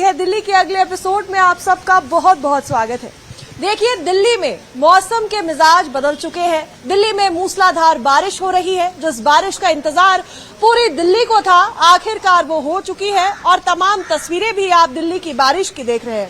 है दिल्ली के अगले एपिसोड में आप सबका बहुत बहुत स्वागत है। देखिए, दिल्ली में मौसम के मिजाज बदल चुके हैं। दिल्ली में मूसलाधार बारिश हो रही है। जिस बारिश का इंतजार पूरी दिल्ली को था, आखिरकार वो हो चुकी है और तमाम तस्वीरें भी आप दिल्ली की बारिश की देख रहे हैं।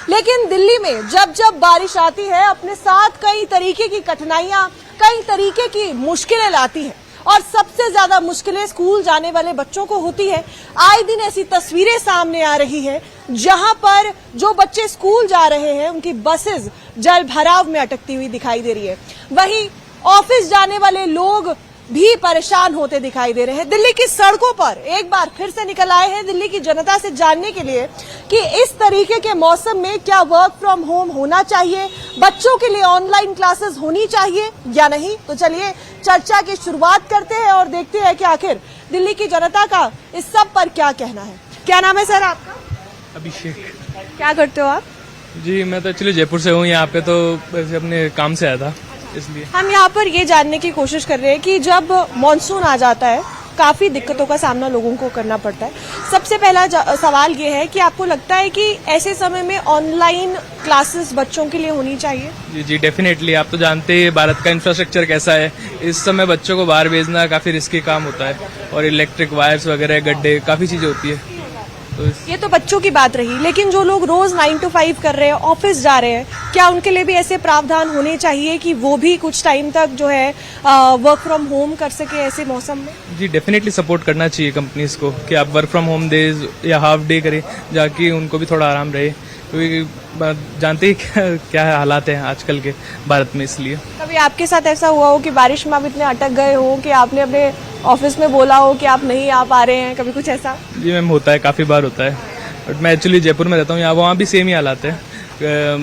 लेकिन दिल्ली में जब जब बारिश आती है, अपने साथ कई तरीके की कठिनाइयां, कई तरीके की मुश्किलें लाती है और सबसे ज्यादा मुश्किलें स्कूल जाने वाले बच्चों को होती है। आए दिन ऐसी तस्वीरें सामने आ रही है जहां पर जो बच्चे स्कूल जा रहे हैं उनकी बसेस जल भराव में अटकती हुई दिखाई दे रही है। वहीं ऑफिस जाने वाले लोग भी परेशान होते दिखाई दे रहे हैं। दिल्ली की सड़कों पर एक बार फिर से निकल आए हैं दिल्ली की जनता से जानने के लिए कि इस तरीके के मौसम में क्या वर्क फ्रॉम होम होना चाहिए, बच्चों के लिए ऑनलाइन क्लासेस होनी चाहिए या नहीं। तो चलिए चर्चा की शुरुआत करते हैं और देखते हैं कि आखिर दिल्ली की जनता का इस सब पर क्या कहना है। क्या नाम है सर आपका? अभिषेक। क्या करते हो आप? जी मैं तो एक्चुअली जयपुर से हूँ, यहाँ पे तो वैसे अपने काम से आया था, इसलिए। हम यहाँ पर ये जानने की कोशिश कर रहे हैं कि जब मॉनसून आ जाता है काफी दिक्कतों का सामना लोगों को करना पड़ता है। सबसे पहला सवाल ये है कि आपको लगता है कि ऐसे समय में ऑनलाइन क्लासेस बच्चों के लिए होनी चाहिए? जी जी डेफिनेटली। आप तो जानते हैं भारत का इंफ्रास्ट्रक्चर कैसा है। इस समय बच्चों को बाहर भेजना काफी रिस्की काम होता है और इलेक्ट्रिक वायर्स वगैरह, गड्ढे, काफी चीजें होती है। ये तो बच्चों की बात रही, लेकिन जो लोग रोज 9 to 5 कर रहे हैं, ऑफिस जा रहे हैं, क्या उनके लिए भी ऐसे प्रावधान होने चाहिए कि वो भी कुछ टाइम तक जो है वर्क फ्रॉम होम कर सके ऐसे मौसम में? जी डेफिनेटली सपोर्ट करना चाहिए कंपनीज को कि आप वर्क फ्रॉम होम डेज या हाफ डे करें, जाके उनको भी थोड़ा आराम रहे, क्योंकि जानते ही क्या हालात हैं आजकल के भारत में। इसलिए कभी आपके साथ ऐसा हुआ हो कि बारिश में आप इतने अटक गए हो कि आपने अपने ऑफिस में बोला हो कि आप नहीं आ पा रहे हैं, कभी कुछ ऐसा? जी मैम, होता है, काफ़ी बार होता है। बट मैं एक्चुअली जयपुर में रहता हूँ, यहाँ वहाँ भी सेम ही हालात है,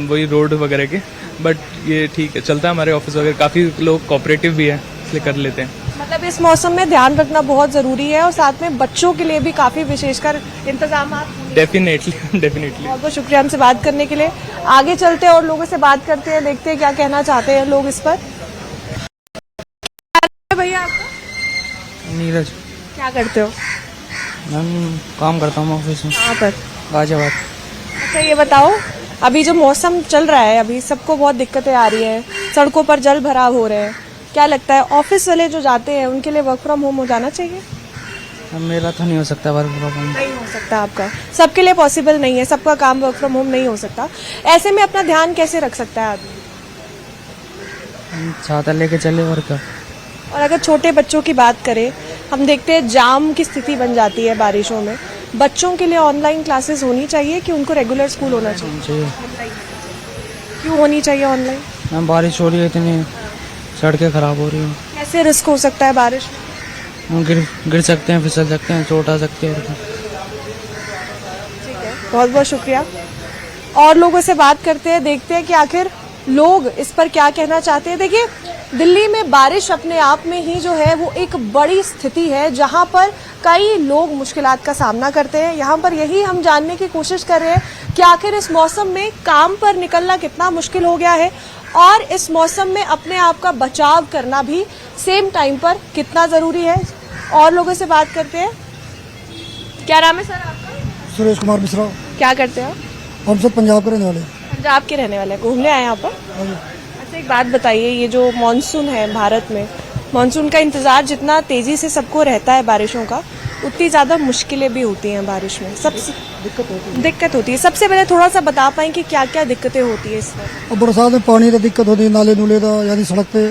वही रोड वगैरह के। बट ये ठीक है, चलता है। हमारे ऑफिस वगैरह काफ़ी लोग कोऑपरेटिव भी है, इसलिए कर लेते हैं। मतलब इस मौसम में ध्यान रखना बहुत जरूरी है और साथ में बच्चों के लिए भी काफी विशेषकर इंतजाम। Definitely definitely. बहुत बहुत शुक्रिया हमसे बात करने के लिए। आगे चलते हैं और लोगों से बात करते हैं, देखते हैं क्या कहना चाहते हैं लोग इस पर। भैया आपका? नीरज। क्या करते हो? मैम काम करता हूँ ऑफिस में। कहाँ पर? गाजियाबाद। अच्छा ये बताओ, अभी जो मौसम चल रहा है, अभी सबको बहुत दिक्कतें आ रही हैं, सड़कों पर जल भराव हो रहे हैं, क्या लगता है ऑफिस वाले जो जाते हैं उनके लिए वर्क फ्रॉम होम हो जाना चाहिए? मेरा तो नहीं हो सकता वर्क फ्रॉम होम। नहीं हो सकता आपका, सबके लिए पॉसिबल नहीं है, सबका काम वर्क फ्रॉम होम नहीं हो सकता। ऐसे में अपना ध्यान कैसे रख सकता है आदमी? छाता लेके चले और क्या। और अगर छोटे बच्चों की बात करें, हम देखते हैं जाम की स्थिति बन जाती है बारिशों में। बच्चों के लिए ऑनलाइन क्लासेस होनी चाहिए कि उनको रेगुलर स्कूल होना चाहिए? क्यों होनी चाहिए ऑनलाइन? मैम बारिश हो रही है, इतनी सड़कें खराब हो रही हैं। कैसे रिस्क हो सकता है बारिश में? गिर सकते हैं, फिसल सकते हैं, चोट आ सकती है। और क्या। ठीक है, बहुत बहुत शुक्रिया। और लोगों से बात करते हैं, देखते हैं कि आखिर लोग इस पर क्या कहना चाहते हैं। देखिए, दिल्ली में बारिश अपने आप में ही जो है वो एक बड़ी स्थिति है जहां पर कई लोग मुश्किलात का सामना करते हैं। यहाँ पर यही हम जानने की कोशिश कर रहे हैं कि आखिर इस मौसम में काम पर निकलना कितना मुश्किल हो गया है और इस मौसम में अपने आप का बचाव करना भी सेम टाइम पर कितना जरूरी है। और लोगों से बात करते हैं। क्या नाम है सर आपका? सुरेश कुमार मिश्रा। क्या करते हो? हम सब पंजाब के रहने वाले हैं। पंजाब के रहने वाले हैं, घूमने आए यहाँ पर? अच्छा एक बात बताइए, ये जो मानसून है भारत में, मानसून का इंतजार जितना तेजी से सबको रहता है बारिशों का, उतनी ज्यादा मुश्किलें भी होती हैं बारिश में। सबसे दिक्कत होती है। सबसे पहले थोड़ा सा बता पाएं कि क्या क्या दिक्कतें होती है इसमें? अब बरसात में पानी की दिक्कत होती है, नाले नूले का, यानी सड़क पे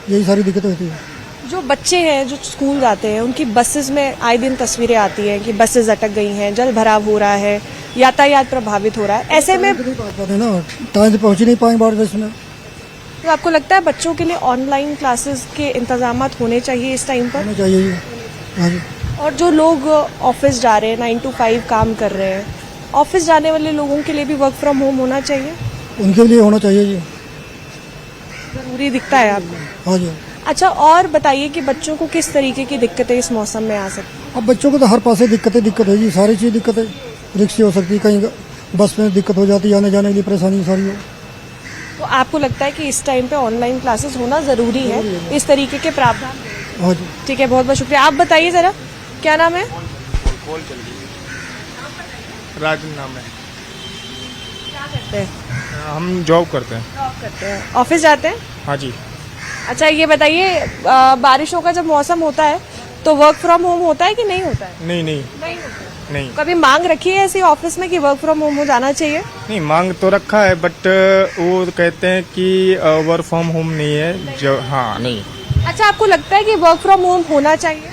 यही सारी दिक्कतें होती है। जो बच्चे हैं जो स्कूल जाते हैं, उनकी बसेस में आए दिन तस्वीरें आती हैं कि बसेस अटक गई हैं, जल भराव हो रहा है, यातायात प्रभावित हो रहा है। ऐसे में ना टाइम से पहुंच ही नहीं पाएंगे बारिश में। तो आपको लगता है बच्चों के लिए ऑनलाइन क्लासेस के इंतजाम होने चाहिए इस टाइम पर? होना चाहिए। हाँ जी। और जो लोग ऑफिस जा रहे हैं, 9 to 5 काम कर रहे हैं, ऑफिस जाने वाले लोगों के लिए भी वर्क फ्रॉम होम होना चाहिए? उनके लिए होना चाहिए जी। जरूरी दिखता है आपको? हाँ जी। अच्छा और बताइए कि बच्चों को किस तरीके की दिक्कतें इस मौसम में आ सकती? अब बच्चों को तो हर पास से दिक्कत है जी, सारी चीज दिक्कत है। रिक्शे हो सकती है, कहीं बस में दिक्कत हो जाती है, आने जाने के लिए परेशानी सारी हो। तो आपको लगता है कि इस टाइम पे ऑनलाइन क्लासेस होना जरूरी है, इस तरीके के प्रावधान? हाँ जी। ठीक है, बहुत बहुत शुक्रिया। आप बताइए जरा, क्या नाम है? राजन नाम है। क्या करते हैं? हम जॉब करते हैं। जॉब करते हैं। ऑफिस जाते हैं? हाँ जी। अच्छा ये बताइए, बारिशों का जब मौसम होता है तो वर्क फ्रॉम होम होता है कि नहीं होता है? नहीं नहीं नहीं होता है। नहीं कभी मांग रखी है ऐसी ऑफिस में कि वर्क फ्रॉम होम हो जाना चाहिए? नहीं, मांग तो रखा है बट वो कहते हैं कि वर्क फ्रॉम होम नहीं है जो। हाँ नहीं अच्छा, आपको लगता है कि वर्क फ्रॉम होम होना चाहिए?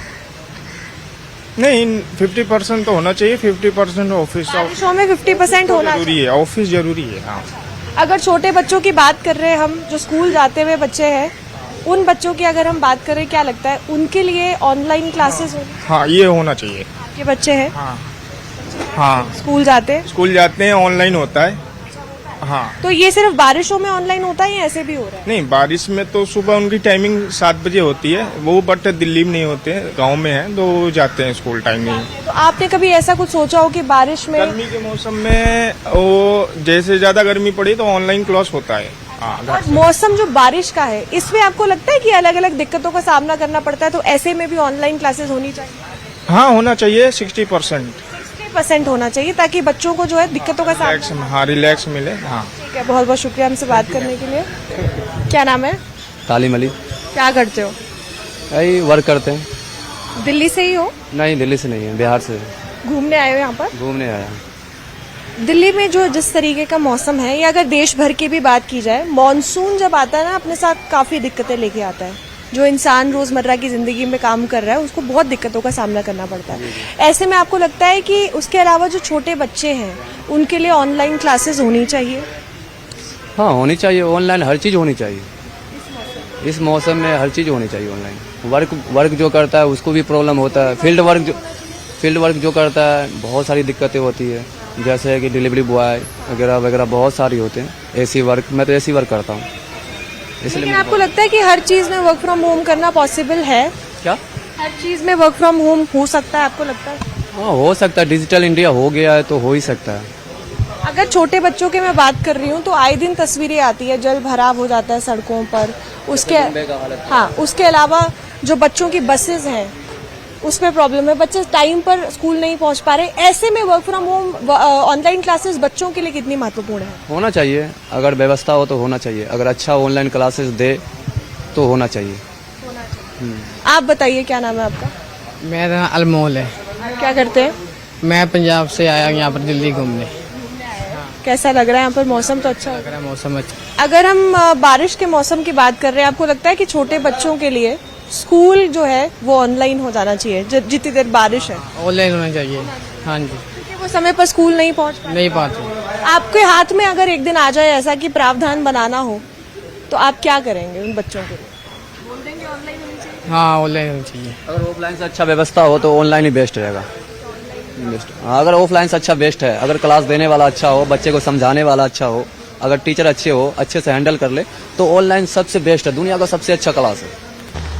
नहीं, 50% तो होना चाहिए, 50% ऑफिस बारिशों में 50% होना जरूरी चाहिए। है, ऑफिस जरूरी है। हाँ अगर छोटे बच्चों की बात कर रहे हैं हम, जो स्कूल जाते हुए बच्चे हैं, उन बच्चों की अगर हम बात करें, क्या लगता है उनके लिए ऑनलाइन क्लासेस होनी? हाँ ये होना चाहिए। आपके बच्चे हैं, हाँ हाँ, स्कूल जाते हैं, स्कूल जाते हैं, ऑनलाइन होता है। हाँ तो ये सिर्फ बारिशों में ऑनलाइन होता है या ऐसे भी हो रहा है? नहीं, बारिश में तो सुबह उनकी टाइमिंग 7 बजे होती है वो, बट दिल्ली में नहीं होते हैं, गांव में हैं तो वो जाते हैं स्कूल टाइमिंग। तो आपने कभी ऐसा कुछ सोचा हो कि बारिश में? गर्मी के मौसम में वो जैसे ज्यादा गर्मी पड़ी तो ऑनलाइन क्लास होता है। हाँ घर और से। मौसम जो बारिश का है, इसमें आपको लगता है कि अलग अलग दिक्कतों का सामना करना पड़ता है, तो ऐसे में भी ऑनलाइन क्लासेस होनी चाहिए? हाँ होना चाहिए, 60%। 60% होना चाहिए ताकि बच्चों को जो है दिक्कतों का रिलैक्स, सामना। हाँ रिलैक्स मिले। हाँ ठीक है, बहुत बहुत शुक्रिया हमसे बात करने के लिए। क्या नाम है? तालीम अली। क्या करते हो? यही वर्क करते हैं। दिल्ली से ही हो? नहीं, दिल्ली से नहीं है, बिहार से घूमने आए हो यहाँ पर? घूमने आया। दिल्ली में जो जिस तरीके का मौसम है, या अगर देश भर की भी बात की जाए, मॉनसून जब आता है ना, अपने साथ काफी दिक्कतें लेके आता है। जो इंसान रोजमर्रा की जिंदगी में काम कर रहा है, उसको बहुत दिक्कतों का सामना करना पड़ता है। ऐसे में आपको लगता है कि उसके अलावा जो छोटे बच्चे हैं, उनके लिए ऑनलाइन क्लासेस होनी चाहिए? हाँ होनी चाहिए, ऑनलाइन हर चीज़ होनी चाहिए। इस मौसम में हर चीज़ होनी चाहिए ऑनलाइन। वर्क जो करता है उसको भी प्रॉब्लम होता है। फील्ड वर्क जो करता है बहुत सारी दिक्कतें होती है, जैसे कि डिलीवरी बॉय वगैरह वगैरह बहुत सारी होते हैं। एसी वर्क, मैं तो एसी वर्क करता हूँ, इसलिए लेकिन आपको लगता है कि हर चीज में वर्क फ्रॉम होम करना पॉसिबल है? क्या? हर चीज में वर्क फ्रॉम होम हो सकता है, आपको लगता है? हाँ हो सकता है, डिजिटल इंडिया हो गया है तो हो ही सकता है। अगर छोटे बच्चों की मैं बात कर रही हूँ तो आए दिन तस्वीरें आती है, जल भराव हो जाता है सड़कों पर। उसके अलावा जो बच्चों की बसेस हैं उसमें प्रॉब्लम है, बच्चे टाइम पर स्कूल नहीं पहुंच पा रहे। ऐसे में work from home online classes बच्चों के लिए कितनी महत्वपूर्ण है? होना चाहिए, अगर व्यवस्था हो तो होना चाहिए। अगर अच्छा ऑनलाइन क्लासेस दे तो होना चाहिए। आप बताइए, क्या नाम है आपका? मेरा नाम अनमोल है। क्या करते हैं? मैं पंजाब से आया हूँ यहाँ पर दिल्ली घूमने। कैसा लग रहा है यहाँ पर? मौसम तो अच्छा है। मेरा मौसम अच्छा। अगर हम बारिश के मौसम की बात कर रहे हैं, आपको लगता है कि छोटे बच्चों के लिए स्कूल जो है वो ऑनलाइन हो जाना चाहिए जितनी देर बारिश है? ऑनलाइन होना चाहिए। हाँ जी। क्योंकि वो समय पर स्कूल नहीं पहुंच पाते। नहीं पहुँचे। आपके हाथ में अगर एक दिन आ जाए ऐसा कि प्रावधान बनाना हो, तो आप क्या करेंगे उन बच्चों के लिए? हाँ ऑनलाइन होना चाहिए। अगर ऑफलाइन से अच्छा व्यवस्था हो तो ऑनलाइन ही बेस्ट रहेगा। हाँ, अगर ऑफलाइन से अच्छा बेस्ट है। अगर क्लास देने वाला अच्छा हो, बच्चे को समझाने वाला अच्छा हो, अगर टीचर अच्छे हो, अच्छे से हैंडल कर ले, तो ऑनलाइन सबसे बेस्ट है, दुनिया का सबसे अच्छा क्लास है।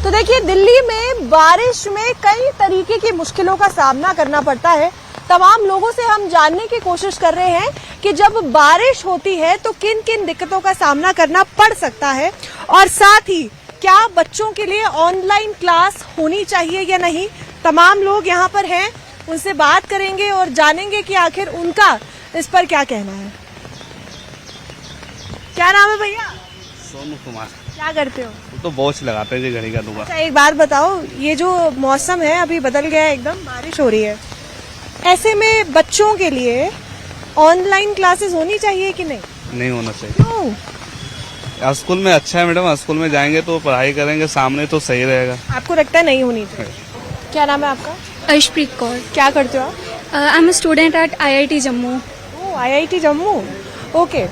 तो देखिए, दिल्ली में बारिश में कई तरीके की मुश्किलों का सामना करना पड़ता है। तमाम लोगों से हम जानने की कोशिश कर रहे हैं कि जब बारिश होती है तो किन किन दिक्कतों का सामना करना पड़ सकता है, और साथ ही क्या बच्चों के लिए ऑनलाइन क्लास होनी चाहिए या नहीं। तमाम लोग यहाँ पर हैं, उनसे बात करेंगे और जानेंगे कि आखिर उनका इस पर क्या कहना है। क्या नाम है भैया? सोनू कुमार। क्या करते हो? तो वॉच लगाते हैं जी, घड़ी का दुआ। अच्छा, एक बात बताओ, ये जो मौसम है अभी बदल गया है, एकदम बारिश हो रही है, ऐसे में बच्चों के लिए ऑनलाइन क्लासेस होनी चाहिए कि नहीं? नहीं होना चाहिए। क्यों? स्कूल में अच्छा है मैडम, स्कूल में जाएंगे तो पढ़ाई करेंगे सामने तो सही रहेगा। आपको लगता है नहीं होनी चाहिए? क्या नाम है आपका? अर्शप्रीत कौर। क्या करते हो आप? I am student at IIT Jammu. Oh, IIT Jammu. Okay,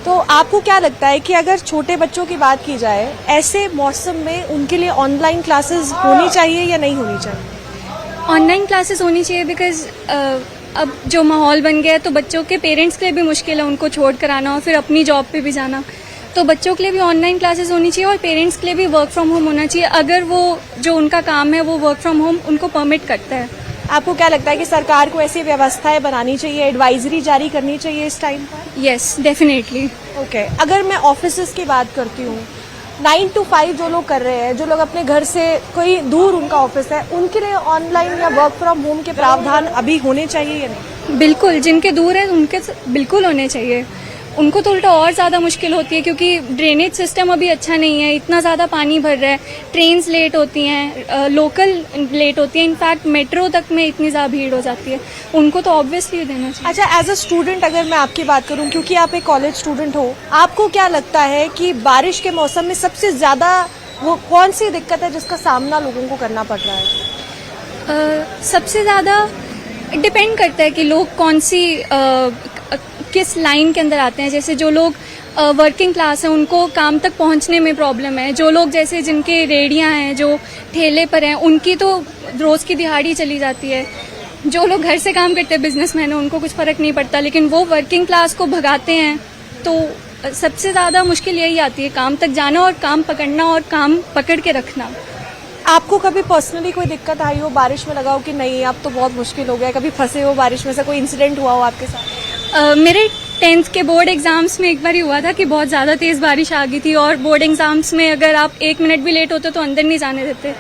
तो आपको क्या लगता है कि अगर छोटे बच्चों की बात की जाए, ऐसे मौसम में उनके लिए ऑनलाइन क्लासेस होनी चाहिए या नहीं होनी चाहिए? ऑनलाइन क्लासेस होनी चाहिए बिकॉज अब जो माहौल बन गया है तो बच्चों के पेरेंट्स के लिए भी मुश्किल है उनको छोड़ कर आना और फिर अपनी जॉब पे भी जाना। तो बच्चों के लिए भी ऑनलाइन क्लासेस होनी चाहिए और पेरेंट्स के लिए भी वर्क फ्रॉम होम होना चाहिए, अगर वो जो उनका काम है वो वर्क फ्रॉम होम उनको परमिट करता है। आपको क्या लगता है कि सरकार को ऐसी व्यवस्थाएं बनानी चाहिए, एडवाइजरी जारी करनी चाहिए इस टाइम पर? Yes definitely. ओके, अगर मैं ऑफिसेज की बात करती हूँ 9 to 5 जो लोग कर रहे हैं, जो लोग अपने घर से कोई दूर उनका ऑफिस है, उनके लिए ऑनलाइन या वर्क फ्रॉम होम के प्रावधान अभी होने चाहिए या नहीं? बिल्कुल, जिनके दूर है उनके बिल्कुल होने चाहिए। उनको तो उल्टा और ज़्यादा मुश्किल होती है क्योंकि ड्रेनेज सिस्टम अभी अच्छा नहीं है, इतना ज़्यादा पानी भर रहा है, ट्रेन्स लेट होती हैं, लोकल लेट होती है, इनफैक्ट मेट्रो तक में इतनी ज़्यादा भीड़ हो जाती है। उनको तो ऑब्वियसली देना चाहिए। अच्छा, एज अ स्टूडेंट अगर मैं आपकी बात करूं, क्योंकि आप एक कॉलेज स्टूडेंट हो, आपको क्या लगता है कि बारिश के मौसम में सबसे ज्यादा वो कौन सी दिक्कत है जिसका सामना लोगों को करना पड़ रहा है? सबसे ज़्यादा डिपेंड करता है कि लोग कौन सी किस लाइन के अंदर आते हैं। जैसे जो लोग वर्किंग क्लास हैं उनको काम तक पहुंचने में प्रॉब्लम है। जो लोग जैसे जिनके रेहड़ियां हैं, जो ठेले पर हैं, उनकी तो रोज़ की दिहाड़ी चली जाती है। जो लोग घर से काम करते हैं, बिजनेसमैन हैं, उनको कुछ फ़र्क नहीं पड़ता, लेकिन वो वर्किंग क्लास को भगाते हैं। तो सबसे ज़्यादा मुश्किल यही आती है, काम तक जाना और काम पकड़ना और काम पकड़ के रखना। आपको कभी पर्सनली कोई दिक्कत आई हो, बारिश में लगा हो कि नहीं अब तो बहुत मुश्किल हो गया, कभी फंसे हो बारिश में, से कोई इंसिडेंट हुआ हो आपके साथ? मेरे 10th के बोर्ड एग्जाम्स में एक बार ही हुआ था कि बहुत ज़्यादा तेज़ बारिश आ गई थी और बोर्ड एग्जाम्स में अगर आप 1 मिनट भी लेट होते तो अंदर नहीं जाने देते।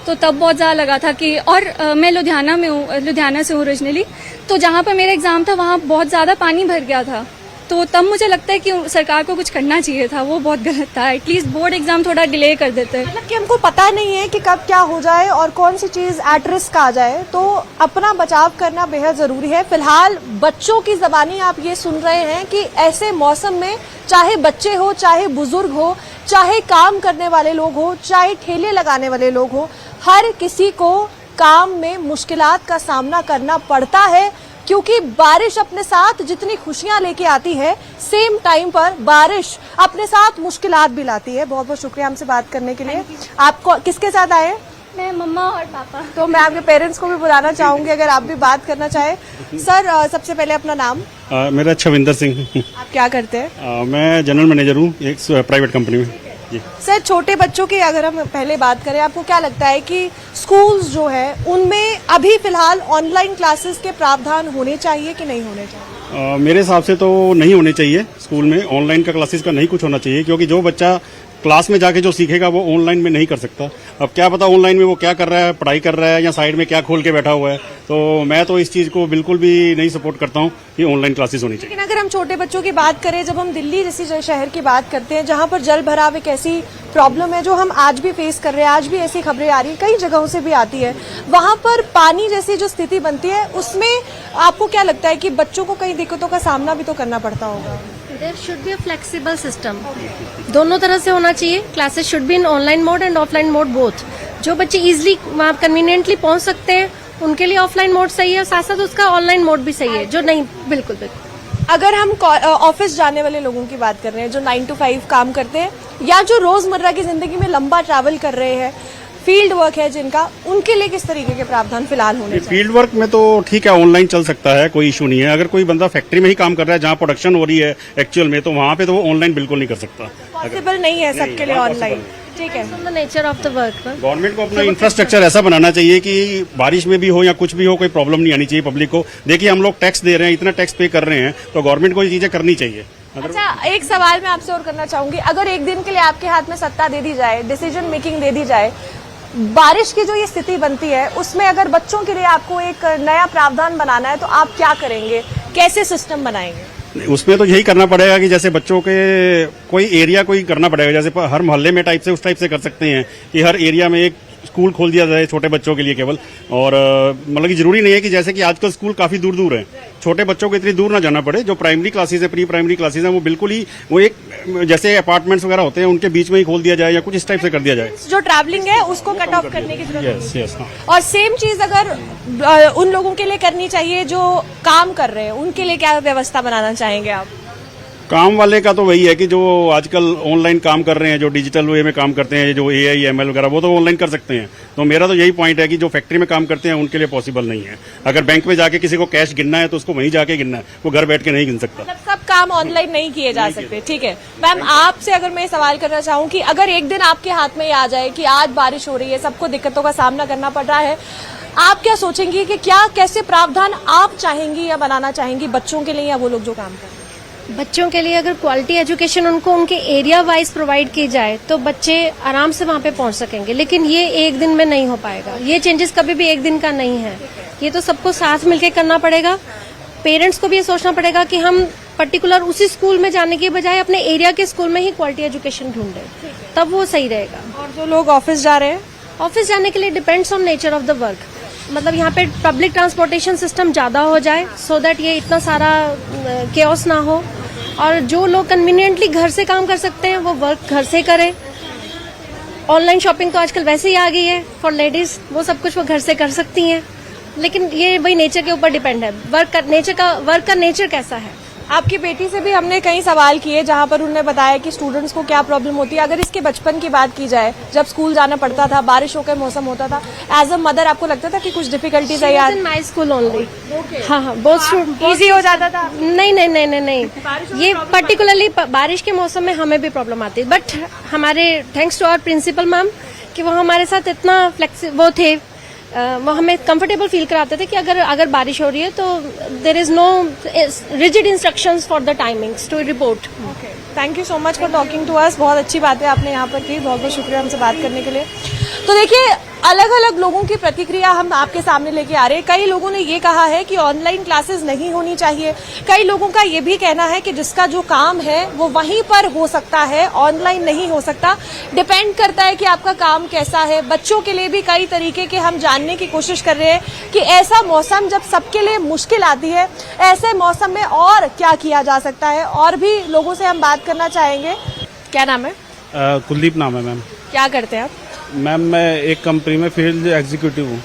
तो तब बहुत ज़्यादा लगा था कि और मैं लुधियाना में हूँ, लुधियाना से हूँ ओरिजिनली, तो जहाँ पर मेरा एग्ज़ाम था वहाँ बहुत ज़्यादा पानी भर गया था। तो तब मुझे लगता है कि सरकार को कुछ करना चाहिए था, वो बहुत गलत था। एटलीस्ट बोर्ड एग्जाम थोड़ा डिले कर देते। मतलब कि हमको पता नहीं है कि कब क्या हो जाए और कौन सी चीज एट रिस्क आ जाए, तो अपना बचाव करना बेहद जरूरी है। फिलहाल बच्चों की जबानी आप ये सुन रहे हैं कि ऐसे मौसम में चाहे बच्चे हो, चाहे बुजुर्ग हो, चाहे काम करने वाले लोग हो, चाहे ठेले लगाने वाले लोग हो, हर किसी को काम में मुश्किलात का सामना करना पड़ता है, क्योंकि बारिश अपने साथ जितनी खुशियां लेके आती है, सेम टाइम पर बारिश अपने साथ मुश्किलात भी लाती है। बहुत बहुत शुक्रिया हमसे बात करने के लिए। आप किसके साथ आए? मैं मम्मा और पापा। तो मैं आपके पेरेंट्स को भी बुलाना चाहूंगी अगर आप भी बात करना चाहें। सर, सबसे पहले अपना नाम। मेरा छविंदर सिंह। आप क्या करते हैं? मैं जनरल मैनेजर हूँ एक प्राइवेट कंपनी में। जी सर, छोटे बच्चों की अगर हम पहले बात करें, आपको क्या लगता है कि स्कूल्स जो है उनमें अभी फिलहाल ऑनलाइन क्लासेस के प्रावधान होने चाहिए कि नहीं होने चाहिए? मेरे हिसाब से तो नहीं होने चाहिए। स्कूल में ऑनलाइन का क्लासेस का नहीं कुछ होना चाहिए, क्योंकि जो बच्चा क्लास में जाके जो सीखेगा वो ऑनलाइन में नहीं कर सकता। अब क्या पता ऑनलाइन में वो क्या कर रहा है, पढ़ाई कर रहा है या साइड में क्या खोल के बैठा हुआ है। तो मैं तो इस चीज़ को बिल्कुल भी नहीं सपोर्ट करता हूँ कि ऑनलाइन क्लासेस होनी चाहिए। लेकिन अगर हम छोटे बच्चों की बात करें, जब हम दिल्ली जैसी शहर की बात करते हैं जहां पर जल भराव एक ऐसी प्रॉब्लम है जो हम आज भी फेस कर रहे हैं, आज भी ऐसी खबरें आ रही है, कई जगहों से भी आती है, वहां पर पानी जैसी जो स्थिति बनती है, उसमें आपको क्या लगता है कि बच्चों को कई दिक्कतों का सामना भी तो करना पड़ता होगा? There should be a flexible system. दोनों तरह से होना चाहिए। Classes should be in online mode and offline mode both. जो बच्चे इजिली वहाँ कन्वीनियंटली पहुँच सकते हैं उनके लिए ऑफलाइन मोड सही है, साथ साथ उसका ऑनलाइन मोड भी सही है। जो नहीं, बिल्कुल बिल्कुल। अगर हम ऑफिस जाने वाले लोगों की बात कर रहे हैं जो 9 to 5 काम करते हैं, या जो रोजमर्रा की जिंदगी में लंबा ट्रैवल कर रहे हैं, फील्ड वर्क है जिनका, उनके लिए किस तरीके के प्रावधान फिलहाल होने चाहिए? फील्ड वर्क में तो ठीक है, ऑनलाइन चल सकता है, कोई इशू नहीं है। अगर कोई बंदा फैक्ट्री में ही काम कर रहा है जहाँ प्रोडक्शन हो रही है एक्चुअल में, तो वहाँ पे तो वो ऑनलाइन बिल्कुल नहीं कर सकता। पॉसिबल नहीं है सबके लिए ऑनलाइन। ठीक है, the nature of the work. Government को अपना इंफ्रास्ट्रक्चर ऐसा बनाना चाहिए कि बारिश में भी हो या कुछ भी हो, कोई प्रॉब्लम नहीं आनी चाहिए पब्लिक को। देखिए, हम लोग टैक्स दे रहे हैं, इतना टैक्स पे कर रहे हैं, तो गवर्नमेंट को ये चीजें करनी चाहिए। अच्छा, एक सवाल मैं आपसे और करना चाहूंगी। अगर एक दिन के लिए आपके हाथ में सत्ता दे दी जाए, डिसीजन मेकिंग दे दी जाए, बारिश की जो ये स्थिति बनती है उसमें अगर बच्चों के लिए आपको एक नया प्रावधान बनाना है, तो आप क्या करेंगे, कैसे सिस्टम बनाएंगे? उसमें तो यही करना पड़ेगा कि जैसे बच्चों के कोई एरिया कोई करना पड़ेगा, जैसे हर मोहल्ले में टाइप से उस टाइप से कर सकते हैं कि हर एरिया में एक स्कूल खोल दिया जाए छोटे बच्चों के लिए केवल। और मतलब कि जरूरी नहीं है कि जैसे कि आजकल स्कूल काफी दूर दूर है, छोटे बच्चों को इतनी दूर ना जाना पड़े। जो प्राइमरी क्लासेस है, प्री प्राइमरी क्लासेस है, वो बिल्कुल ही वो एक जैसे अपार्टमेंट्स वगैरह होते हैं उनके बीच में ही खोल दिया जाए या कुछ इस टाइप से कर दिया जाए। जो ट्रैवलिंग है उसको कट ऑफ करने की जरूरत है। यस यस, हाँ। और सेम चीज अगर उन लोगों के लिए करनी चाहिए जो काम कर रहे हैं, उनके लिए क्या व्यवस्था बनाना चाहेंगे आप? काम वाले का तो वही है कि जो आजकल ऑनलाइन काम कर रहे हैं, जो डिजिटल वे में काम करते हैं, जो AI ML वगैरह, वो तो ऑनलाइन कर सकते हैं। तो मेरा तो यही पॉइंट है कि जो फैक्ट्री में काम करते हैं उनके लिए पॉसिबल नहीं है। अगर बैंक में जाके किसी को कैश गिनना है तो उसको वहीं जाके गिनना है, वो घर बैठ के नहीं गिन सकता। मतलब सब काम ऑनलाइन नहीं किए जा सकते। ठीक है मैम, आपसे अगर मैं सवाल करना चाहूँ कि अगर एक दिन आपके हाथ में ये आ जाए कि आज बारिश हो रही है, सबको दिक्कतों का सामना करना पड़ रहा है, आप क्या सोचेंगी कि क्या कैसे प्रावधान आप चाहेंगी या बनाना चाहेंगी बच्चों के लिए या वो लोग जो काम कर रहे हैं? बच्चों के लिए अगर क्वालिटी एजुकेशन उनको उनके एरिया वाइज प्रोवाइड की जाए तो बच्चे आराम से वहाँ पे पहुँच सकेंगे, लेकिन ये एक दिन में नहीं हो पाएगा। ये चेंजेस कभी भी एक दिन का नहीं है, ये तो सबको साथ मिलकर करना पड़ेगा। पेरेंट्स को भी ये सोचना पड़ेगा कि हम पर्टिकुलर उसी स्कूल में जाने के बजाय अपने एरिया के स्कूल में ही क्वालिटी एजुकेशन ढूंढें, तब वो सही रहेगा। और जो लोग ऑफिस जा रहे हैं, ऑफिस जाने के लिए depends on nature of the work, मतलब यहाँ पे पब्लिक ट्रांसपोर्टेशन सिस्टम ज्यादा हो जाए सो दैट ये इतना सारा केओस ना हो, और जो लोग कन्वीनियंटली घर से काम कर सकते हैं वो वर्क घर से करें। ऑनलाइन शॉपिंग तो आजकल वैसे ही आ गई है फॉर लेडीज, वो सब कुछ वो घर से कर सकती हैं, लेकिन ये वही नेचर के ऊपर डिपेंड है, वर्क का नेचर कैसा है। आपकी बेटी से भी हमने कई सवाल किए जहां पर उन्होंने बताया कि स्टूडेंट्स को क्या प्रॉब्लम होती है। अगर इसके बचपन की बात की जाए, जब स्कूल जाना पड़ता था, बारिशों का मौसम होता था, एज अ मदर आपको लगता था कि कुछ डिफिकल्टीज है यार? माई स्कूल ओनली, हाँ बहुत इजी हो जाता था? नहीं, ये पर्टिकुलरली बारिश के मौसम में हमें भी प्रॉब्लम आती है, बट हमारे thanks to our principal ma'am कि वो हमारे साथ इतना फ्लेक्सिबल वो थे, वो हमें कंफर्टेबल फील कराते थे कि अगर बारिश हो रही है तो there is no rigid instructions for the timings to report. Thank you so much for talking to us. बहुत अच्छी बात है आपने यहाँ पर की, बहुत बहुत शुक्रिया हमसे बात करने के लिए। तो देखिए, अलग अलग लोगों की प्रतिक्रिया हम आपके सामने लेके आ रहे हैं। कई लोगों ने ये कहा है कि ऑनलाइन क्लासेस नहीं होनी चाहिए, कई लोगों का ये भी कहना है कि जिसका जो काम है वो वहीं पर हो सकता है, ऑनलाइन नहीं हो सकता। डिपेंड करता है कि आपका काम कैसा है। बच्चों के लिए भी कई तरीके के हम जानने की कोशिश कर रहे हैं कि ऐसा मौसम जब सबके लिए मुश्किल आती है, ऐसे मौसम में और क्या किया जा सकता है। और भी लोगों से हम बात करना चाहेंगे। क्या नाम है? कुलदीप नाम है मैम। क्या करते हैं आप? मैम मैं एक कंपनी में फील्ड एग्जीक्यूटिव हूँ,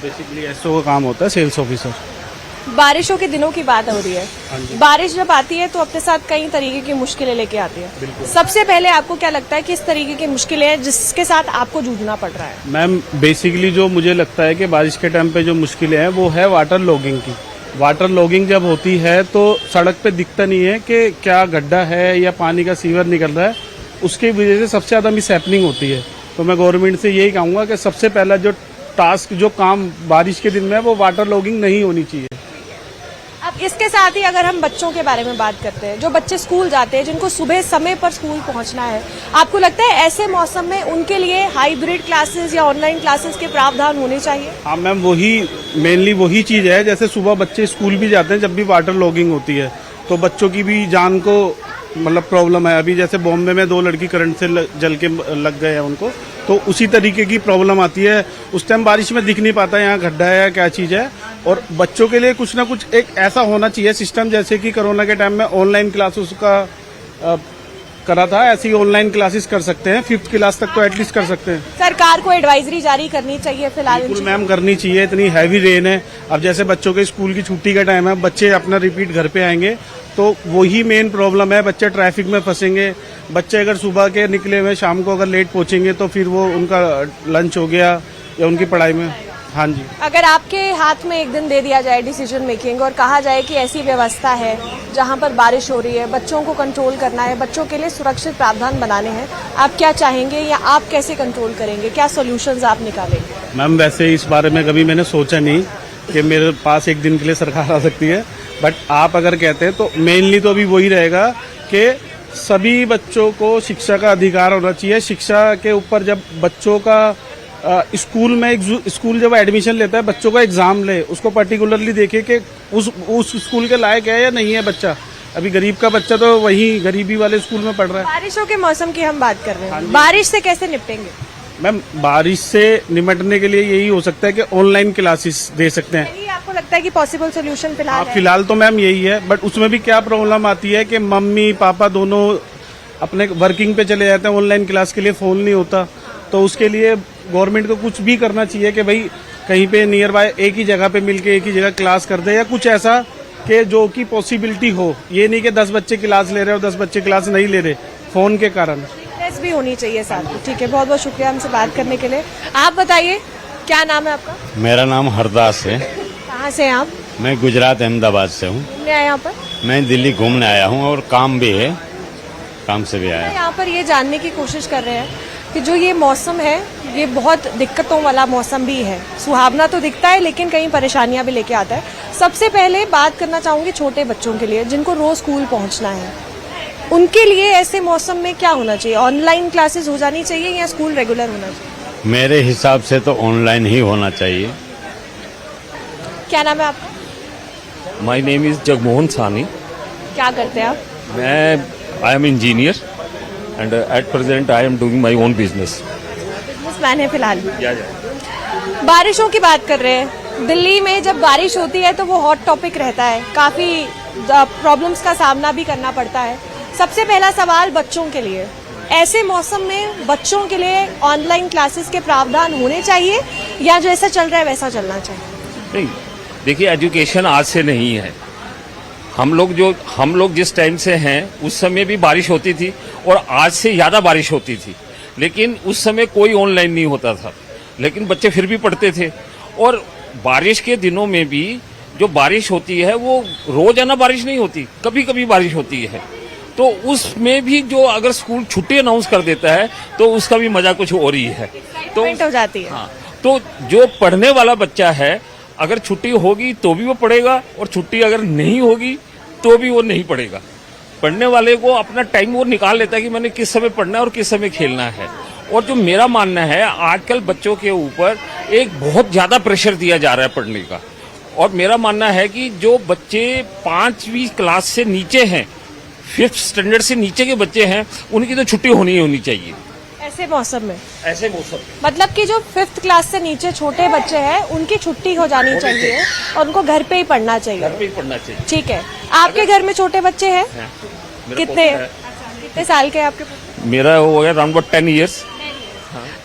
बेसिकली एसओ का काम होता है, सेल्स ऑफिसर। बारिशों के दिनों की बात हो रही है, बारिश जब आती है तो अपने साथ कई तरीके की मुश्किलें लेके आती है। सबसे पहले आपको क्या लगता है किस तरीके की मुश्किलें हैं जिसके साथ आपको जूझना पड़ रहा है? मैम बेसिकली जो मुझे लगता है कि बारिश के टाइम पे जो मुश्किलें हैं वो है वाटर लॉगिंग की। वाटर लॉगिंग जब होती है तो सड़क पे दिखता नहीं है कि क्या गड्ढा है या पानी का सीवर निकल रहा है, उसकी वजह से सबसे ज्यादा मिस हैपनिंग होती है। तो मैं गवर्नमेंट से यही कहूँगा कि सबसे पहला जो टास्क, जो काम बारिश के दिन में है वो वाटर लॉगिंग नहीं होनी चाहिए। अब इसके साथ ही अगर हम बच्चों के बारे में बात करते हैं, जो बच्चे स्कूल जाते हैं, जिनको सुबह समय पर स्कूल पहुंचना है, आपको लगता है ऐसे मौसम में उनके लिए हाइब्रिड क्लासेस या ऑनलाइन क्लासेस के प्रावधान होने चाहिए? हाँ मैम, वही मेनली वही चीज है। जैसे सुबह बच्चे स्कूल भी जाते हैं, जब भी वाटर लॉगिंग होती है तो बच्चों की भी जान को मतलब प्रॉब्लम है। अभी जैसे बॉम्बे में 2 लड़की करंट से जल के लग गए हैं उनको, तो उसी तरीके की प्रॉब्लम आती है। उस टाइम बारिश में दिख नहीं पाता यहाँ गड्ढा है या क्या चीज है। और बच्चों के लिए कुछ ना कुछ एक ऐसा होना चाहिए सिस्टम, जैसे कि कोरोना के टाइम में ऑनलाइन क्लासेस का करा था, ऐसी ऑनलाइन क्लासेस कर सकते हैं। 5th क्लास तक तो एटलीस्ट कर सकते हैं। सरकार को एडवाइजरी जारी करनी चाहिए फिलहाल। बिल्कुल मैम, करनी चाहिए। इतनी हैवी रेन है। अब जैसे बच्चों के स्कूल की छुट्टी का टाइम है, बच्चे अपना रिपीट घर पे आएंगे तो वही मेन प्रॉब्लम है। बच्चे ट्रैफिक में फंसेंगे। बच्चे अगर सुबह के निकले हुए शाम को अगर लेट पहुंचेंगे तो फिर वो उनका लंच हो गया या उनकी पढ़ाई में। हाँ जी, अगर आपके हाथ में एक दिन दे दिया जाए डिसीजन मेकिंग और कहा जाए कि ऐसी व्यवस्था है जहां पर बारिश हो रही है, बच्चों को कंट्रोल करना है, बच्चों के लिए सुरक्षित प्रावधान बनाने हैं, आप क्या चाहेंगे या आप कैसे कंट्रोल करेंगे? क्या सॉल्यूशंस आप निकालेंगे? मैम वैसे इस बारे में कभी मैंने सोचा नहीं कि मेरे पास एक दिन के लिए सरकार आ सकती है, बट आप अगर कहते हैं तो मेनली तो अभी वही रहेगा कि सभी बच्चों को शिक्षा का अधिकार होना चाहिए। शिक्षा के ऊपर जब बच्चों का स्कूल जब एडमिशन लेता है, बच्चों का एग्जाम ले, उसको पर्टिकुलरली देखे कि उस स्कूल के लायक है या नहीं है बच्चा। अभी गरीब का बच्चा तो वही गरीबी वाले स्कूल में पढ़ रहा है। बारिशों के मौसम की हम बात कर रहे हैं, बारिश से कैसे निपटेंगे? मैम बारिश से निपटने के लिए यही हो सकता है कि ऑनलाइन क्लासेस दे सकते हैं। यही आपको लगता है कि पॉसिबल सोल्यूशन फिलहाल है? फिलहाल तो मैम यही है, बट उसमें भी क्या प्रॉब्लम आती है कि मम्मी पापा दोनों अपने वर्किंग पे चले जाते हैं, ऑनलाइन क्लास के लिए फोन नहीं होता। तो उसके लिए गवर्नमेंट को कुछ भी करना चाहिए कि भाई कहीं पे नियर बाय एक ही जगह पे मिलके एक ही जगह क्लास कर दे, या कुछ ऐसा कि जो की पॉसिबिलिटी हो। ये नहीं कि 10 बच्चे क्लास ले रहे और 10 बच्चे क्लास नहीं ले रहे फोन के कारण। भी होनी चाहिए साथ में। ठीक है, बहुत बहुत शुक्रिया हमसे बात करने के लिए। आप बताइए, क्या नाम है आपका? मेरा नाम हरदास है। कहाँ से हैं आप? मैं गुजरात अहमदाबाद से हूँ। घूमने आए यहाँ पर? मैं दिल्ली घूमने आया हूँ और काम भी है, काम से भी आया। यहाँ पर ये जानने की कोशिश कर रहे हैं कि जो ये मौसम है ये बहुत दिक्कतों वाला मौसम भी है। सुहावना तो दिखता है लेकिन कई परेशानियां भी लेके आता है। सबसे पहले बात करना चाहूंगी छोटे बच्चों के लिए जिनको रोज स्कूल पहुंचना है, उनके लिए ऐसे मौसम में क्या होना चाहिए? ऑनलाइन क्लासेस हो जानी चाहिए या स्कूल रेगुलर होना चाहिए? मेरे हिसाब से तो ऑनलाइन ही होना चाहिए। क्या नाम है आपका? माय नेम इज जगमोहन सानी। क्या करते हैं आप? मैं I am engineer and at present I am doing my own business. Businessman है फिलहाल। बारिशों की बात कर रहे हैं। दिल्ली में जब बारिश होती है तो वो हॉट टॉपिक रहता है, काफी प्रॉब्लम्स का सामना भी करना पड़ता है। सबसे पहला सवाल बच्चों के लिए, ऐसे मौसम में बच्चों के लिए ऑनलाइन क्लासेस के प्रावधान होने चाहिए या जैसा चल रहा है वैसा चलना चाहिए? नहीं, देखिए एजुकेशन आज से नहीं है। हम लोग जिस टाइम से हैं उस समय भी बारिश होती थी और आज से ज्यादा बारिश होती थी, लेकिन उस समय कोई ऑनलाइन नहीं होता था, लेकिन बच्चे फिर भी पढ़ते थे। और बारिश के दिनों में भी जो बारिश होती है वो रोजाना बारिश नहीं होती, कभी कभी बारिश होती है, तो उसमें भी जो अगर स्कूल छुट्टी अनाउंस कर देता है तो उसका भी मजा कुछ और ही है। तो हो जाती है। हाँ, तो जो पढ़ने वाला बच्चा है अगर छुट्टी होगी तो भी वो पढ़ेगा और छुट्टी अगर नहीं होगी तो भी वो नहीं पढ़ेगा। पढ़ने वाले को अपना टाइम वो निकाल लेता है कि मैंने किस समय पढ़ना है और किस समय खेलना है। और जो मेरा मानना है, आजकल बच्चों के ऊपर एक बहुत ज्यादा प्रेशर दिया जा रहा है पढ़ने का, और मेरा मानना है कि जो बच्चे 5वीं क्लास से नीचे हैं, 5th स्टैंडर्ड से नीचे के बच्चे हैं, उनकी तो छुट्टी होनी चाहिए ऐसे मौसम में। ऐसे मौसम में मतलब कि जो 5th क्लास से नीचे छोटे बच्चे हैं उनकी छुट्टी हो जानी चाहिए और उनको घर पे ही पढ़ना चाहिए। घर पे ही पढ़ना चाहिए। ठीक है। आपके घर में छोटे बच्चे हैं? कितने साल के हैं आपके? मेरा हो गया अराउंड 10 ईयर्स।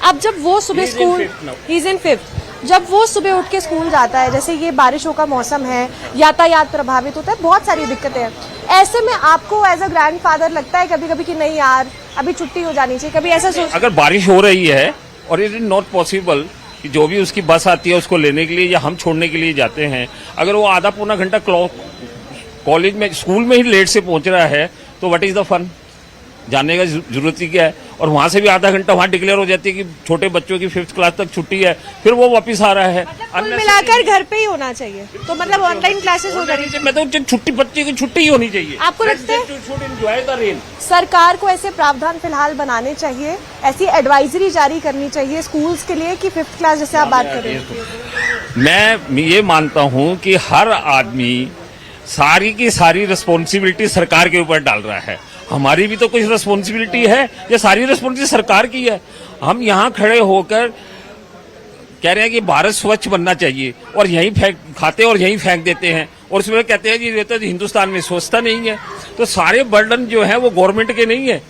अब जब वो सुबह school, he is in 5th, जब वो सुबह उठ के स्कूल जाता है, जैसे ये बारिशों का मौसम है, यातायात प्रभावित होता है, बहुत सारी दिक्कतें हैं, ऐसे में आपको एज अ ग्रैंडफादर लगता है कभी कभी कि नहीं यार अभी छुट्टी हो जानी चाहिए? कभी ऐसा सोच? अगर बारिश हो रही है और इट इज नॉट पॉसिबल कि जो भी उसकी बस आती है उसको लेने के लिए या हम छोड़ने के लिए जाते हैं, अगर वो आधा पौना घंटा कॉलेज में स्कूल में ही लेट से पहुंच रहा है तो व्हाट इज द फन? जाने का जरूरत ही क्या है? और वहां से भी आधा घंटा वहां डिक्लेयर हो जाती है कि छोटे बच्चों की 5th क्लास तक छुट्टी है, फिर वो वापस आ रहा है। कुल मिलाकर घर पे ही होना चाहिए, तो मतलब ऑनलाइन क्लासेस हो जानी चाहिए। मैं तो छुट्टी, बच्चे की छुट्टी ही होनी चाहिए। आपको लगता है एंजॉय द रेन? सरकार को ऐसे प्रावधान फिलहाल बनाने चाहिए, ऐसी एडवाइजरी जारी करनी चाहिए स्कूल्स के लिए कि 5th क्लास जैसे आप बात कर रहे हैं। मैं ये मानता हूं कि हर आदमी सारी की सारी रिस्पॉन्सिबिलिटी सरकार के ऊपर डाल रहा है। हमारी भी तो कुछ रिस्पॉन्सिबिलिटी है, ये सारी रिस्पॉन्सिबिलिटी सरकार की है। हम यहाँ खड़े होकर कह रहे हैं कि भारत स्वच्छ बनना चाहिए और यहीं खाते और यहीं फेंक देते हैं, और उसमें कहते हैं कि ये तो हिंदुस्तान में स्वच्छता नहीं है। तो सारे बर्डन जो है वो गवर्नमेंट के नहीं है,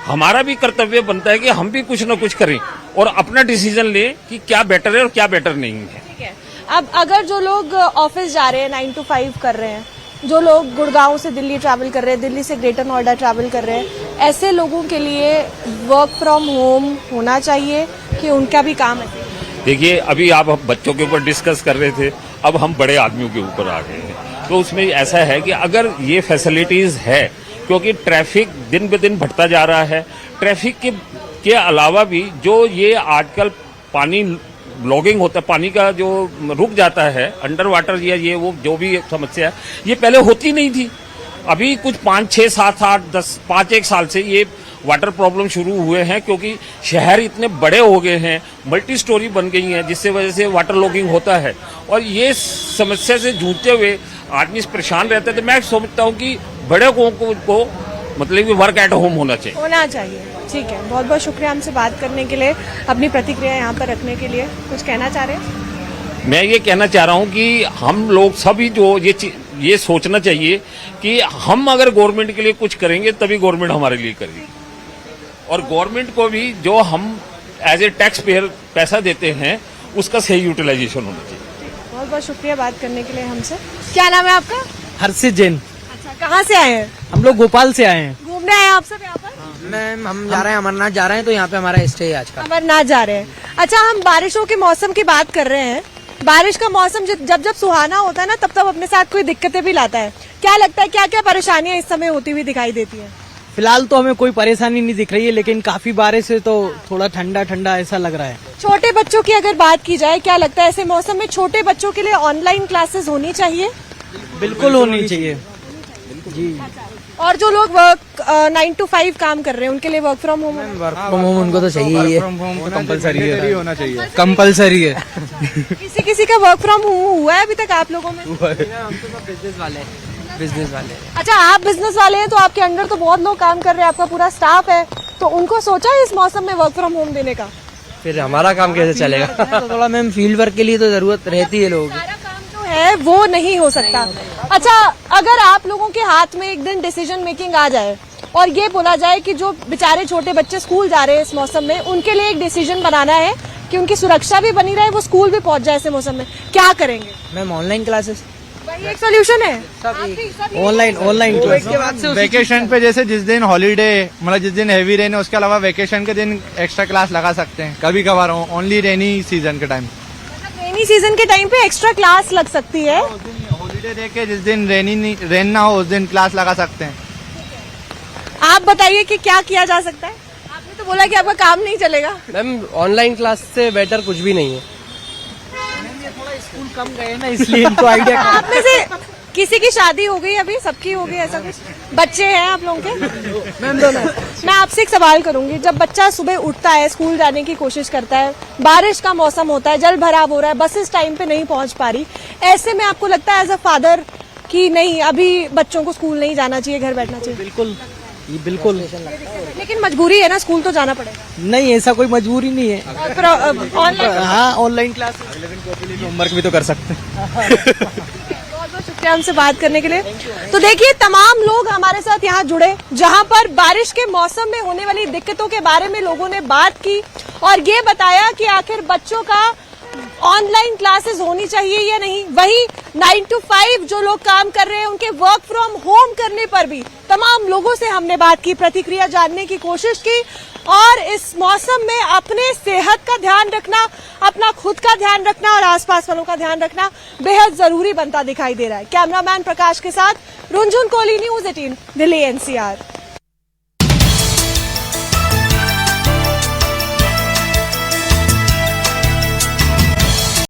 हमारा भी कर्तव्य बनता है कि हम भी कुछ ना कुछ करें और अपना डिसीजन लें कि क्या बेटर है और क्या बेटर नहीं है। ठीक है। अब अगर जो लोग ऑफिस जा रहे हैं, 9 to 5 कर रहे हैं, जो लोग गुड़गांव से दिल्ली ट्रैवल कर रहे हैं, दिल्ली से ग्रेटर नोएडा ट्रैवल कर रहे हैं, ऐसे लोगों के लिए वर्क फ्रॉम होम होना चाहिए कि उनका भी काम है? देखिए, अभी आप बच्चों के ऊपर डिस्कस कर रहे थे, अब हम बड़े आदमियों के ऊपर आ गए हैं। तो उसमें ऐसा है कि अगर ये फैसिलिटीज है, क्योंकि ट्रैफिक दिन ब दिन बढ़ता जा रहा है, ट्रैफिक के अलावा भी जो ये आजकल पानी ब्लॉगिंग होता है, पानी का जो रुक जाता है अंडर वाटर, या ये वो जो भी समस्या है, ये पहले होती नहीं थी। अभी कुछ 5, 6, 7, 8, 10, 5-1 साल से ये वाटर प्रॉब्लम शुरू हुए हैं, क्योंकि शहर इतने बड़े हो गए हैं, मल्टी स्टोरी बन गई हैं, जिससे वजह से वाटर लॉगिंग होता है। और ये समस्या से जूझते हुए आदमी परेशान रहता है। तो मैं समझता हूँ कि बड़े को मतलब कि वर्क एट होम होना चाहिए। ठीक है, बहुत बहुत शुक्रिया हमसे बात करने के लिए, अपनी प्रतिक्रिया यहाँ पर रखने के लिए। कुछ कहना चाह रहे हैं? मैं ये कहना चाह रहा हूँ कि हम लोग सभी जो ये सोचना चाहिए कि हम अगर गवर्नमेंट के लिए कुछ करेंगे तभी गवर्नमेंट हमारे लिए करेगी, और गवर्नमेंट को भी जो हम एज ए टैक्स पेयर पैसा देते हैं उसका सही यूटिलाइजेशन होना चाहिए। बहुत बहुत शुक्रिया बात करने के लिए हमसे। क्या नाम है आपका? हर्षित जैन। अच्छा, कहाँ से आए हैं? हम लोग भोपाल से आए हैं। घूमने आए हैं आप सब यहाँ पर? मैम हम जा रहे हैं अमरनाथ जा रहे हैं, तो यहाँ पे हमारा स्टे है आज का। अमरनाथ जा रहे हैं। अच्छा, हम बारिशों के मौसम की बात कर रहे हैं। बारिश का मौसम जब सुहाना होता है ना, तब तब अपने साथ कोई दिक्कतें भी लाता है। क्या लगता है क्या क्या परेशानियां इस समय होती हुई दिखाई देती है? फिलहाल तो हमें कोई परेशानी नहीं दिख रही है, लेकिन काफी बारिश है तो थोड़ा ठंडा ठंडा ऐसा लग रहा है। छोटे बच्चों की अगर बात की जाए, क्या लगता है ऐसे मौसम में छोटे बच्चों के लिए ऑनलाइन क्लासेस होनी चाहिए बिल्कुल होनी चाहिए जी। और जो लोग 9 to 5 काम कर रहे हैं उनके लिए work from home work from home उनको तो चाहिए ही है, कंपलसरी होना चाहिए। कंपलसरी है। किसी किसी का वर्क फ्रॉम होम हुआ है अभी तक आप लोगों में? बिजनेस वाले अच्छा, आप बिजनेस वाले हैं तो आपके अंडर तो बहुत लोग काम कर रहे हैं, आपका पूरा स्टाफ है, तो उनको सोचा है इस मौसम में वर्क फ्रॉम होम देने का? फिर हमारा काम कैसे चलेगा? तो थोड़ा मैम फील्ड वर्क के लिए तो जरूरत रहती है लोगों की। सारा काम जो है वो नहीं हो सकता। अच्छा, अगर आप लोगों के हाथ में एक दिन डिसीजन मेकिंग आ जाए और ये बोला जाए कि जो बेचारे छोटे बच्चे स्कूल जा रहे हैं इस मौसम में, उनके लिए एक डिसीजन बनाना है कि उनकी सुरक्षा भी बनी रहे, वो स्कूल भी पहुंच जाए ऐसे मौसम में, क्या करेंगे? मैम ऑनलाइन क्लासेस, वही एक सोल्यूशन है। ऑनलाइन क्लास के बाद से वेकेशन पे जैसे जिस दिन हॉलीडे मतलब जिस दिन हैवी रेन है उसके अलावा वेकेशन के दिन एक्स्ट्रा क्लास लगा सकते हैं कभी कभार, ओनली रेनी सीजन के टाइम। रेनी सीजन के टाइम पे एक्स्ट्रा क्लास लग सकती है। हॉलीडे देके जिस दिन रेन ना हो उस दिन क्लास लगा सकते हैं। आप बताइए कि क्या किया जा सकता है? आपने तो बोला कि आपका काम नहीं चलेगा। मैम ऑनलाइन क्लास से बेटर कुछ भी नहीं है। स्कूल कम गए ना इसलिए इनको आइडिया। आप में से किसी की शादी हो गई अभी? सबकी हो गई ऐसा कुछ? बच्चे हैं आप लोगों के? मैम दोनों। मैं आपसे एक सवाल करूंगी, जब बच्चा सुबह उठता है, स्कूल जाने की कोशिश करता है, बारिश का मौसम होता है, जल भराव हो रहा है, बसेस टाइम पे नहीं पहुंच पा रही, ऐसे में आपको लगता है एज अ फादर कि नहीं अभी बच्चों को स्कूल नहीं जाना चाहिए, घर बैठना चाहिए? बिल्कुल, ये बिल्कुल। लेकिन मजबूरी है ना, स्कूल तो जाना पड़ेगा। नहीं, ऐसा कोई मजबूरी नहीं है। ऑनलाइन, हाँ ऑनलाइन क्लास होमवर्क भी तो कर सकते हैं। बहुत बहुत शुक्रिया हमसे बात करने के लिए। तो देखिए, तमाम लोग हमारे साथ यहाँ जुड़े, जहाँ पर बारिश के मौसम में होने वाली दिक्कतों के बारे में लोगों ने बात की और ये बताया कि आखिर बच्चों का ऑनलाइन क्लासेस होनी चाहिए या नहीं। वही 9 to 5 जो लोग काम कर रहे हैं उनके वर्क फ्रॉम होम करने पर भी तमाम लोगों से हमने बात की, प्रतिक्रिया जानने की कोशिश की और इस मौसम में अपने सेहत का ध्यान रखना, अपना खुद का ध्यान रखना और आसपास वालों का ध्यान रखना बेहद जरूरी बनता दिखाई दे रहा है। कैमरामैन प्रकाश के साथ रुंझुन कोहली, न्यूज़ 18 दिल्ली NCR।